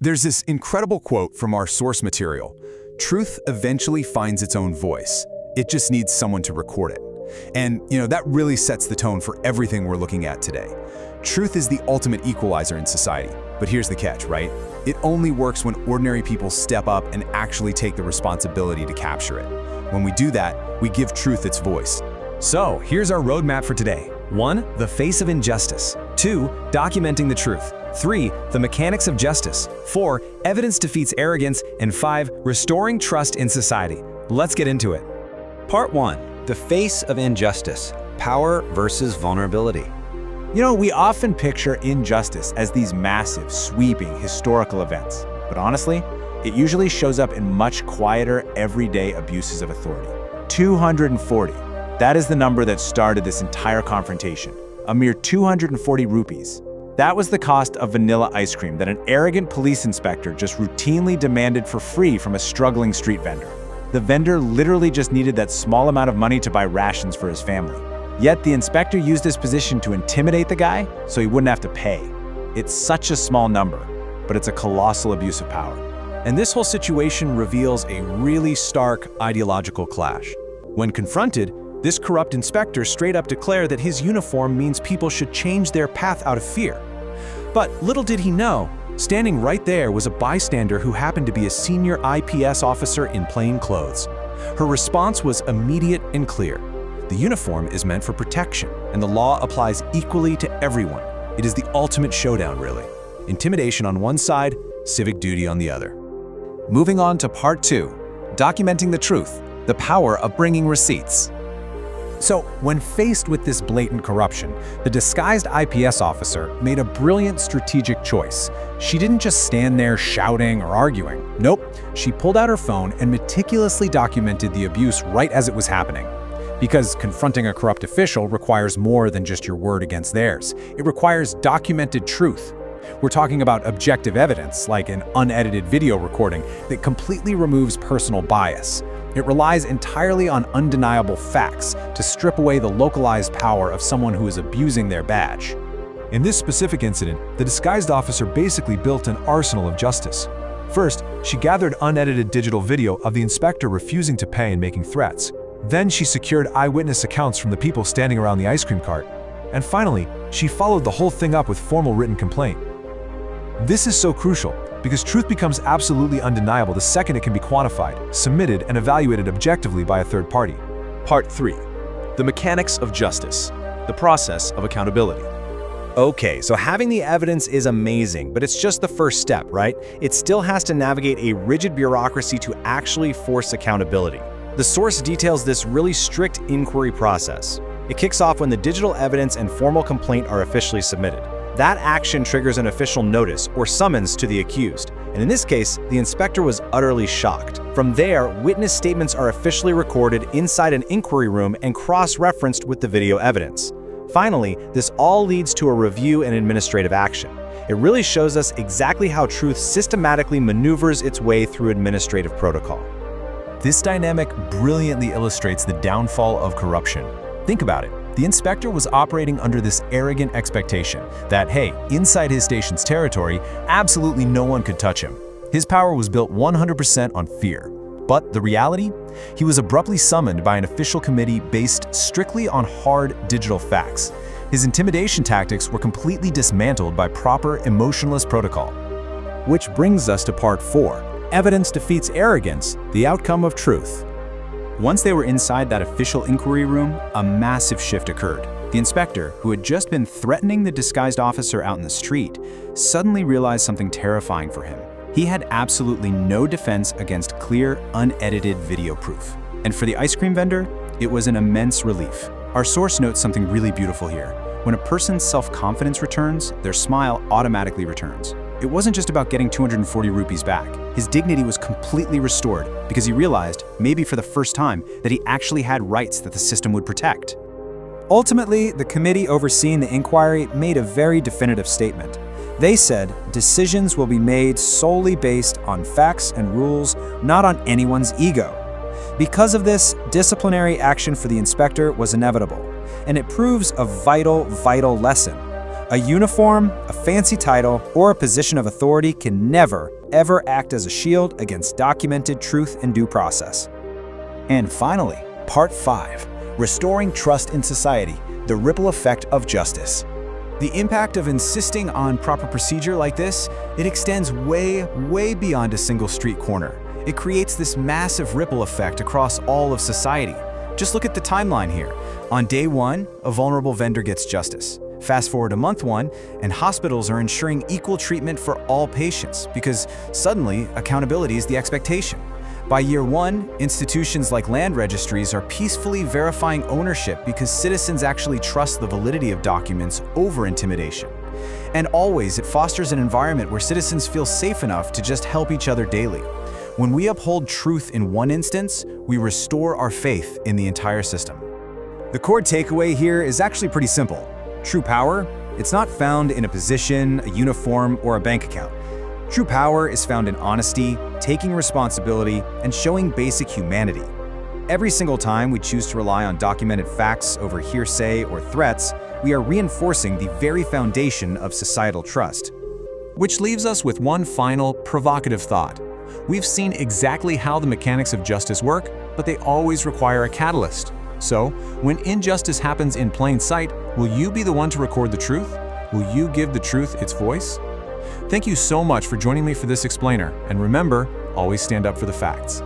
There's this incredible quote from our source material: "Truth eventually finds its own voice. It just needs someone to record it." And, that really sets the tone for everything we're looking at today. Truth is the ultimate equalizer in society. But here's the catch, right? It only works when ordinary people step up and actually take the responsibility to capture it. When we do that, we give truth its voice. So, here's our roadmap for today. 1. The face of injustice. 2. Documenting the truth. 3. The mechanics of justice. 4. Evidence defeats arrogance. And 5. Restoring trust in society. Let's get into it. Part 1. The face of injustice. Power versus vulnerability. We often picture injustice as these massive, sweeping, historical events. But honestly, it usually shows up in much quieter, everyday abuses of authority. 240. That is the number that started this entire confrontation. A mere 240 rupees. That was the cost of vanilla ice cream that an arrogant police inspector just routinely demanded for free from a struggling street vendor. The vendor literally just needed that small amount of money to buy rations for his family. Yet the inspector used his position to intimidate the guy so he wouldn't have to pay. It's such a small number, but it's a colossal abuse of power. And this whole situation reveals a really stark ideological clash. When confronted, this corrupt inspector straight up declared that his uniform means people should change their path out of fear. But little did he know, standing right there was a bystander who happened to be a senior IPS officer in plain clothes. Her response was immediate and clear. The uniform is meant for protection, and the law applies equally to everyone. It is the ultimate showdown, really. Intimidation on one side, civic duty on the other. Moving on to Part 2, Documenting the Truth, the Power of Bringing Receipts. So, when faced with this blatant corruption, the disguised IPS officer made a brilliant strategic choice. She didn't just stand there shouting or arguing. Nope, she pulled out her phone and meticulously documented the abuse right as it was happening. Because confronting a corrupt official requires more than just your word against theirs. It requires documented truth. We're talking about objective evidence, like an unedited video recording that completely removes personal bias. It relies entirely on undeniable facts to strip away the localized power of someone who is abusing their badge. In this specific incident, the disguised officer basically built an arsenal of justice. First, she gathered unedited digital video of the inspector refusing to pay and making threats. Then she secured eyewitness accounts from the people standing around the ice cream cart. And finally, she followed the whole thing up with formal written complaint. This is so crucial because truth becomes absolutely undeniable the second it can be quantified, submitted, and evaluated objectively by a third party. Part 3. The mechanics of justice. The process of accountability. Okay, so having the evidence is amazing, but it's just the first step, right? It still has to navigate a rigid bureaucracy to actually force accountability. The source details this really strict inquiry process. It kicks off when the digital evidence and formal complaint are officially submitted. That action triggers an official notice or summons to the accused, and in this case, the inspector was utterly shocked. From there, witness statements are officially recorded inside an inquiry room and cross-referenced with the video evidence. Finally, this all leads to a review and administrative action. It really shows us exactly how truth systematically maneuvers its way through administrative protocol. This dynamic brilliantly illustrates the downfall of corruption. Think about it. The inspector was operating under this arrogant expectation that, hey, inside his station's territory, absolutely no one could touch him. His power was built 100% on fear. But the reality? He was abruptly summoned by an official committee based strictly on hard digital facts. His intimidation tactics were completely dismantled by proper emotionless protocol. Which brings us to Part 4. Evidence defeats arrogance, the outcome of truth. Once they were inside that official inquiry room, a massive shift occurred. The inspector, who had just been threatening the disguised officer out in the street, suddenly realized something terrifying for him. He had absolutely no defense against clear, unedited video proof. And for the ice cream vendor, it was an immense relief. Our source notes something really beautiful here. When a person's self-confidence returns, their smile automatically returns. It wasn't just about getting 240 rupees back. His dignity was completely restored because he realized, maybe for the first time, that he actually had rights that the system would protect. Ultimately, the committee overseeing the inquiry made a very definitive statement. They said, decisions will be made solely based on facts and rules, not on anyone's ego. Because of this, disciplinary action for the inspector was inevitable, and it proves a vital lesson. A uniform, a fancy title, or a position of authority can never, ever act as a shield against documented truth and due process. And finally, Part 5, Restoring Trust in Society, the Ripple Effect of Justice. The impact of insisting on proper procedure like this, it extends way, way beyond a single street corner. It creates this massive ripple effect across all of society. Just look at the timeline here. On day 1, a vulnerable vendor gets justice. Fast forward to month 1, and hospitals are ensuring equal treatment for all patients because suddenly accountability is the expectation. By year 1, institutions like land registries are peacefully verifying ownership because citizens actually trust the validity of documents over intimidation. And always, it fosters an environment where citizens feel safe enough to just help each other daily. When we uphold truth in one instance, we restore our faith in the entire system. The core takeaway here is actually pretty simple. True power, it's not found in a position, a uniform, or a bank account. True power is found in honesty, taking responsibility, and showing basic humanity. Every single time we choose to rely on documented facts over hearsay or threats, we are reinforcing the very foundation of societal trust. Which leaves us with one final, provocative thought. We've seen exactly how the mechanics of justice work, but they always require a catalyst. So, when injustice happens in plain sight, will you be the one to record the truth? Will you give the truth its voice? Thank you so much for joining me for this explainer, and remember, always stand up for the facts.